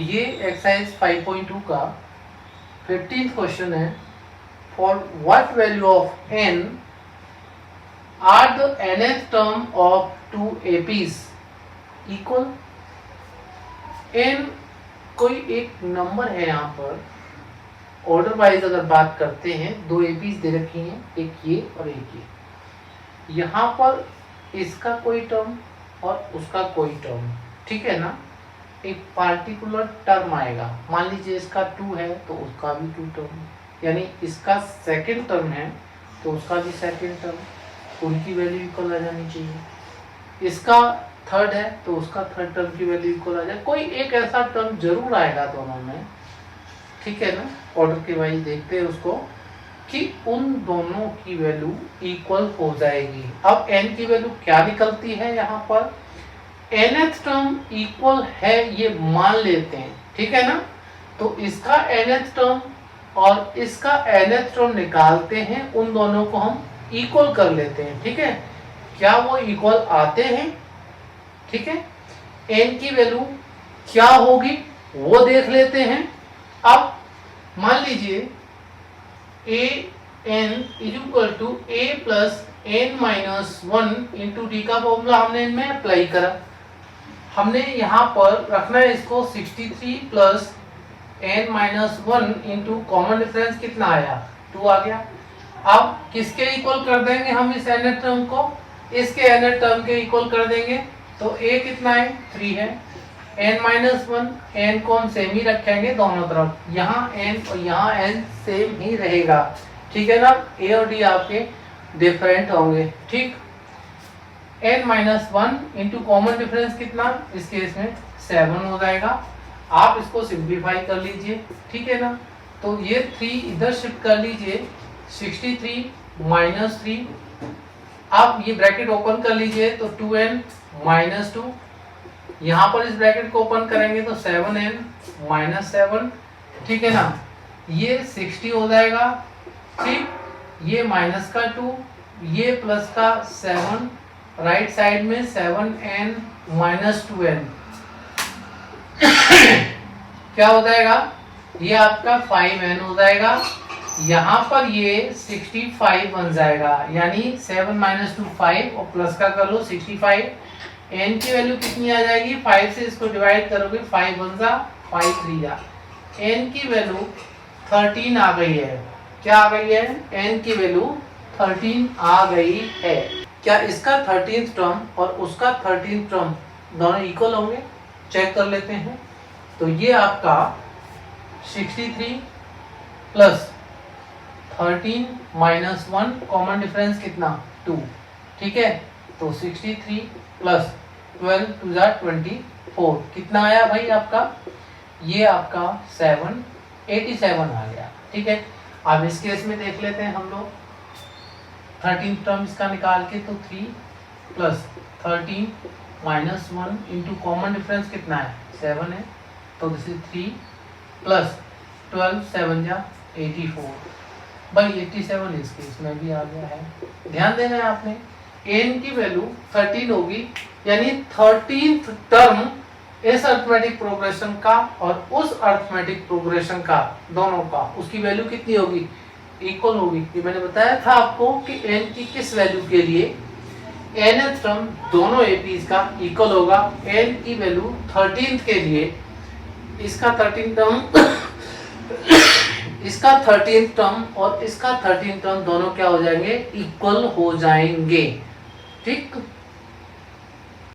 ये एक्सरसाइज 5.2 का 15th question है। For what value of n are the nth term of two APs equal. n कोई एक number है, यहाँ पर ऑर्डर वाइज अगर बात करते हैं, दो एपीज दे रखी हैं, एक ये और एक ये। यहाँ पर इसका कोई टर्म और उसका कोई टर्म, ठीक है ना। एक पार्टिकुलर टर्म आएगा, मान लीजिए इसका 2 है तो उसका भी 2 टर्म, यानी इसका सेकंड टर्म है तो उसका भी सेकंड टर्म, उनकी वैल्यू इक्वल आ जानी चाहिए। इसका थर्ड है तो उसका थर्ड टर्म की वैल्यू इक्वल आ जाए। कोई एक ऐसा टर्म जरूर आएगा दोनों में, ठीक है ना। ऑर्डर के वाइज देखते हैं उसको कि उन दोनों की वैल्यू इक्वल हो जाएगी। अब n की वैल्यू क्या निकलती है, यहाँ पर nth टर्म इक्वल है ये मान लेते हैं, ठीक है ना। तो इसका nth टर्म और इसका nth टर्म निकालते हैं, उन दोनों को हम इक्वल कर लेते हैं, ठीक है। क्या वो इक्वल आते हैं, ठीक है। n की वैल्यू क्या होगी वो देख लेते हैं। अब मान लीजिए a n is equal to a plus n minus 1 into D का फॉर्मूला हमने इनमें अप्लाई करा। हमने यहाँ पर रखना है इसको 63 plus n minus 1 into common difference कितना आया, 2 आ गया। अब किसके इक्वल कर देंगे हम इस nth टर्म को, इसके nth टर्म के इक्वल कर देंगे। तो a कितना है, 3 है। n माइनस 1, n को हम सेम ही रखेंगे दोनों तरफ, यहाँ n और यहाँ n सेम ही रहेगा, ठीक है ना। a और d आपके डिफरेंट होंगे, ठीक। n minus 1 into common difference कितना, इस केस में 7 हो जाएगा। आप इसको सिंप्लीफाई कर लीजिए, ठीक है ना। तो ये 3 इधर शिफ्ट कर लीजिए, 63 माइनस 3। आप ये ब्रैकेट ओपन कर लीजिए तो 2n माइनस 2, यहाँ पर इस ब्रैकेट को ओपन करेंगे तो 7n माइनस 7, ठीक है ना। ये 60 हो जाएगा, ठीक। ये माइनस का 2, ये प्लस का 7, राइट साइड में 7n माइनस 2n क्या हो जाएगा, ये आपका 5n हो जाएगा। यहाँ पर ये 65 बन जाएगा, यानी 7 माइनस 2 5 और प्लस का कर लो 65। n की वैल्यू कितनी आ जाएगी, 5 से इसको डिवाइड करोगे 5 बन जा, 5 3 जा। n की वैल्यू 13 आ गई है। क्या आ गई है, n की वैल्यू 13 आ गई है। क्या इसका 13th टर्म और उसका 13th टर्म दोनों इक्वल होंगे, चेक कर लेते हैं। तो ये आपका 63 प्लस 13 माइनस 1 कॉमन डिफरेंस कितना, 2, ठीक है। तो 63 प्लस 12 टू जा 24 कितना आया भाई आपका, ये आपका 87 आ गया, ठीक है। अब इस केस में देख लेते हैं हम लोग 13 टर्म इसका निकाल के, तो 3 plus 13 minus 1 into common difference कितना है, 7 है। तो दिस इज 3 प्लस 12 7 जा 84, भाई 87 इस केस में भी आ गया है। ध्यान देना है आपने, n की वैल्यू 13 होगी, यानी 13th टर्म इस अर्थमेटिक प्रोग्रेशन का और उस अर्थमेटिक प्रोग्रेशन का, दोनों का, उसकी वैल्यू कितनी होगी, इक्वल होगी। ये मैंने बताया था आपको कि n की किस वैल्यू के लिए nth टर्म दोनों एपीज का इक्वल होगा। n की वैल्यू 13th के लिए इसका 13th टर्म इसका 13th टर्म और इसका 13th टर्म दोनों क्या हो जाएंगे, इक्वल हो जाएंगे, ठीक।